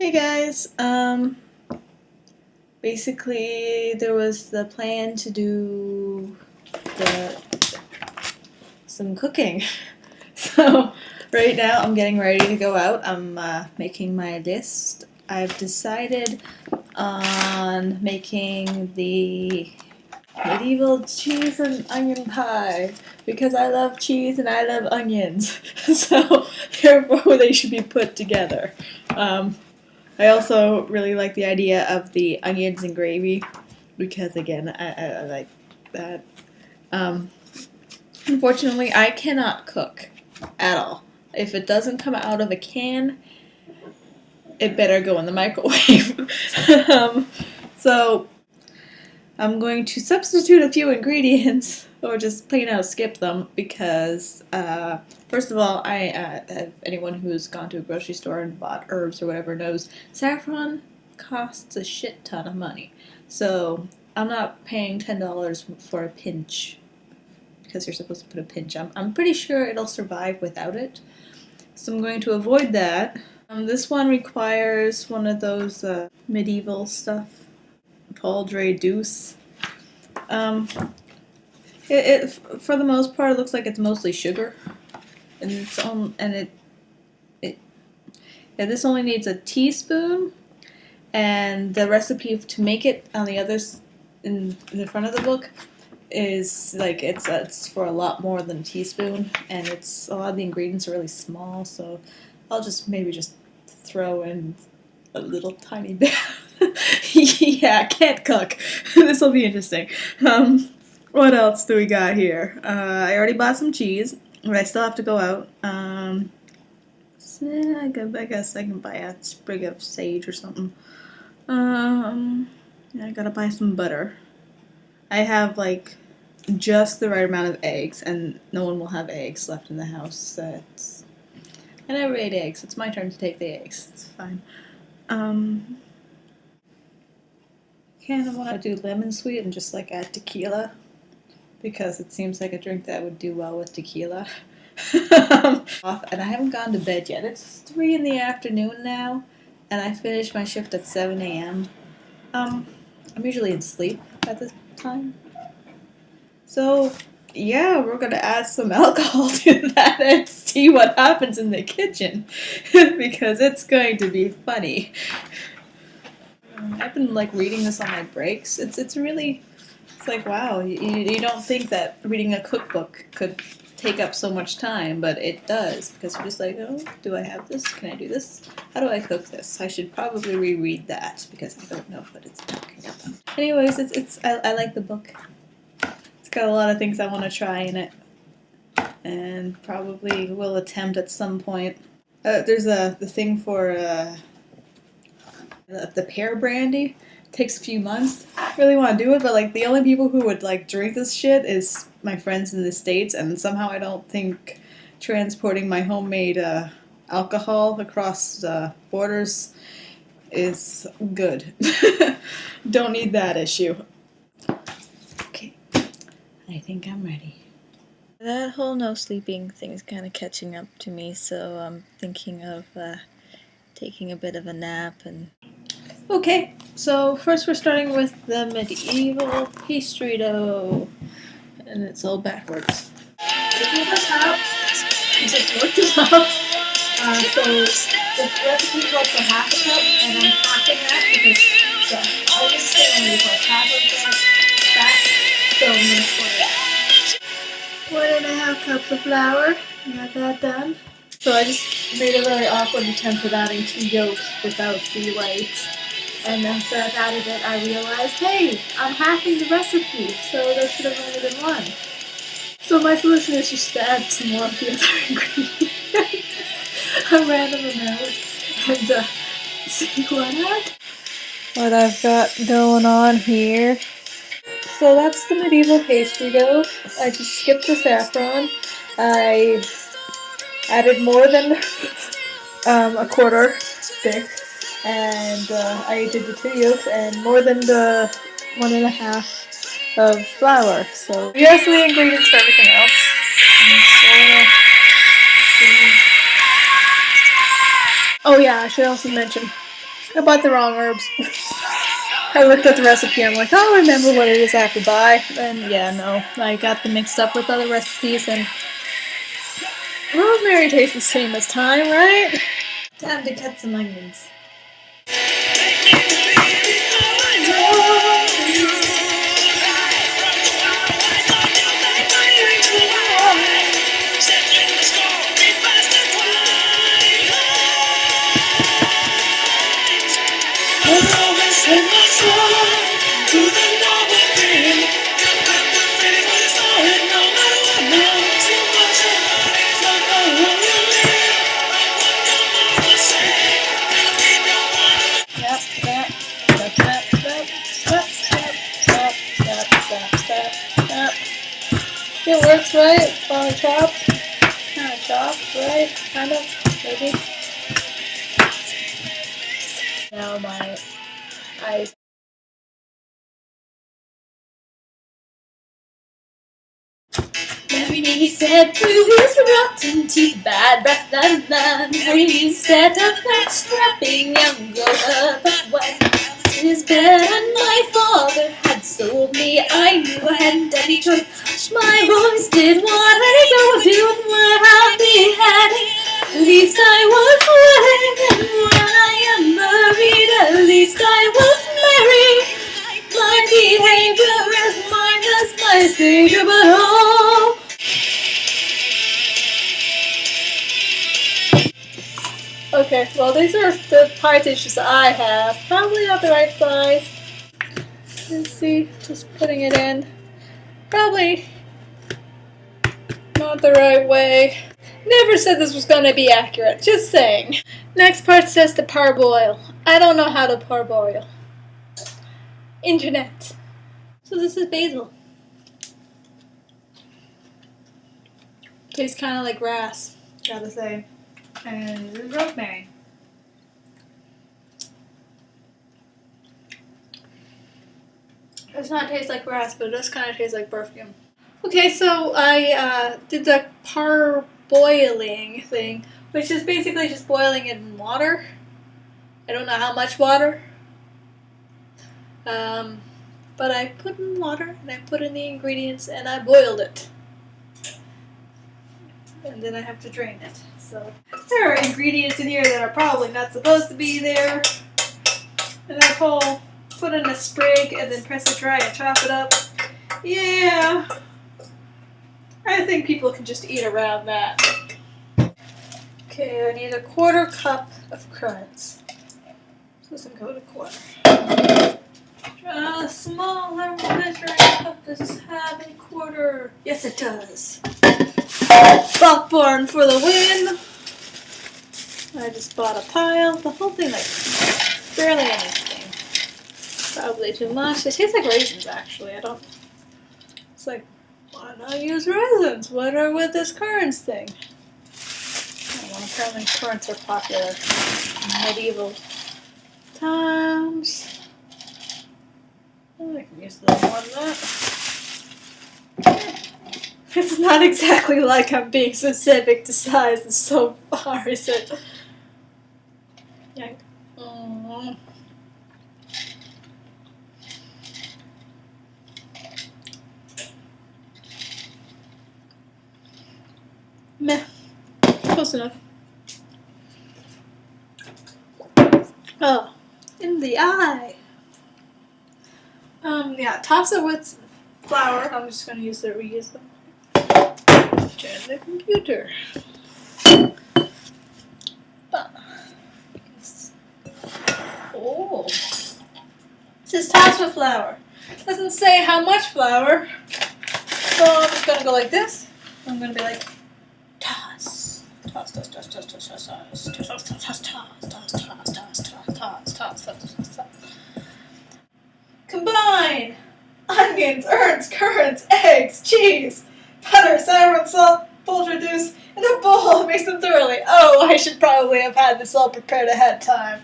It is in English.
Hey guys, basically there was the plan to do some cooking. So right now I'm getting ready to go out. I'm making my list. I've decided on making the medieval cheese and onion pie because I love cheese and I love onions. So therefore they should be put together. I also really like the idea of the onions and gravy because, again, I like that. Um, Unfortunately, I cannot cook at all. If it doesn't come out of a can, it better go in the microwave. So I'm going to substitute a few ingredients or just plain out skip them because, first of all, anyone who's gone to a grocery store and bought herbs or whatever knows saffron costs a shit ton of money. So I'm not paying $10 for a pinch because you're supposed to put a pinch. I'm pretty sure it'll survive without it. So I'm going to avoid that. This one requires one of those medieval stuff. Pauldre Deuce. It for the most part it looks like it's mostly sugar, and this only needs a teaspoon, and the recipe to make it on the others in the front of the book is like it's for a lot more than a teaspoon, and it's a lot of the ingredients are really small, so I'll just throw in a little tiny bit. Yeah, can't cook. This will be interesting. What else do we got here? I already bought some cheese, but I still have to go out. So I guess I can buy a sprig of sage or something. I gotta buy some butter. I have like just the right amount of eggs, and no one will have eggs left in the house. I never ate eggs. It's my turn to take the eggs. It's fine. Kind of want to do lemon sweet and just like add tequila because it seems like a drink that would do well with tequila. And I haven't gone to bed yet. It's 3 in the afternoon now, and I finished my shift at 7 a.m. I'm usually in sleep at this time. So, yeah, we're going to add some alcohol to that and see what happens in the kitchen because it's going to be funny. I've been like reading this on my breaks. It's like wow, you don't think that reading a cookbook could take up so much time, but it does because you're just like, oh, do I have this? Can I do this? How do I cook this? I should probably reread that because I don't know what it's talking about. Anyways, I like the book. It's got a lot of things I want to try in it, and probably will attempt at some point. There's the thing for the pear brandy. It takes a few months. I really want to do it, but like the only people who would like drink this shit is my friends in the States, and somehow I don't think transporting my homemade alcohol across borders is good. Don't need that issue. Okay, I think I'm ready. That whole no sleeping thing is kind of catching up to me, so I'm thinking of taking a bit of a nap. And okay, so first we're starting with the medieval pastry dough, and it's all backwards. This is the top. I just looked it up. So the recipe calls for half a cup, and I'm halving that because the onions can only requires half of that fat, so I'm going to pour 1.5 cups of flour. Got that done. So I just made a very awkward attempt at adding 2 yolks without the whites. And after I've added it, I realized, hey, I'm halving the recipe, so there should have only been 1. So my solution is just to add some more of the other ingredients. A random amount. And see what I've got going on here. So that's the medieval pastry dough. I just skipped the saffron. I added more than a quarter stick, and I did the 2 yolks and more than the 1.5 of flour. So here's the ingredients for everything else. Oh yeah, I should also mention I bought the wrong herbs. I looked at the recipe, I'm like, I'll remember what it is I have to buy. And yeah, no, I got them mixed up with other recipes, and rosemary tastes the same as thyme, right? Time to cut some onions. It works, right? On a chop? Kind of chop, right? Kind of, maybe. Now my eyes. Mary said through his rotten teeth, bad breath and none. Mary said of that strapping young girl, but when his bed and my father had sold me, I knew I hadn't any choice. My bones did what I go do, and were happy had it. At least I was wedded, and when I am married, at least I was married. My behavior is mine as my Savior, but oh. Okay, well these are the pie dishes I have. Probably not the right size. Let's see, just putting it in. Probably not the right way. Never said this was going to be accurate, just saying. Next part says to parboil. I don't know how to parboil. Internet. So this is basil. Tastes kind of like grass, gotta say. And this is rosemary. It does not taste like grass, but it does kind of taste like perfume. Okay, so I did the parboiling thing, which is basically just boiling it in water. I don't know how much water. But I put in water, and I put in the ingredients, and I boiled it. And then I have to drain it. So there are ingredients in here that are probably not supposed to be there. And I put in a sprig and then press it dry and chop it up. Yeah. I think people can just eat around that. Okay, I need a 1/4 cup of currants. Doesn't go to 1/4. A smaller measuring cup. Does this have a 1/4? Yes, it does. Buckborn for the win. I just bought a pile. The whole thing, like, barely anything. Probably too much. It tastes like raisins, actually. It's like, why not use raisins? What are with this currants thing? I don't know, apparently currants are popular in medieval times. I can use a little more than that. It's not exactly like I'm being specific to size so far, is it? Yank. Meh. Close enough. Oh, in the eye. Yeah, toss it with flour. I'm just going to reuse them. Turn the computer. Oh. It says toss with flour. Doesn't say how much flour. So I'm just going to go like this. I'm going to be like, toss. Toss, toss, toss, toss, toss, toss, toss, toss, toss, toss, toss, toss, toss, toss, toss, toss, toss. Combine onions, herbs, currants, eggs, cheese, butter, sour and salt, poultry juice in a bowl. Mix them thoroughly. Oh, I should probably have had this all prepared ahead of time.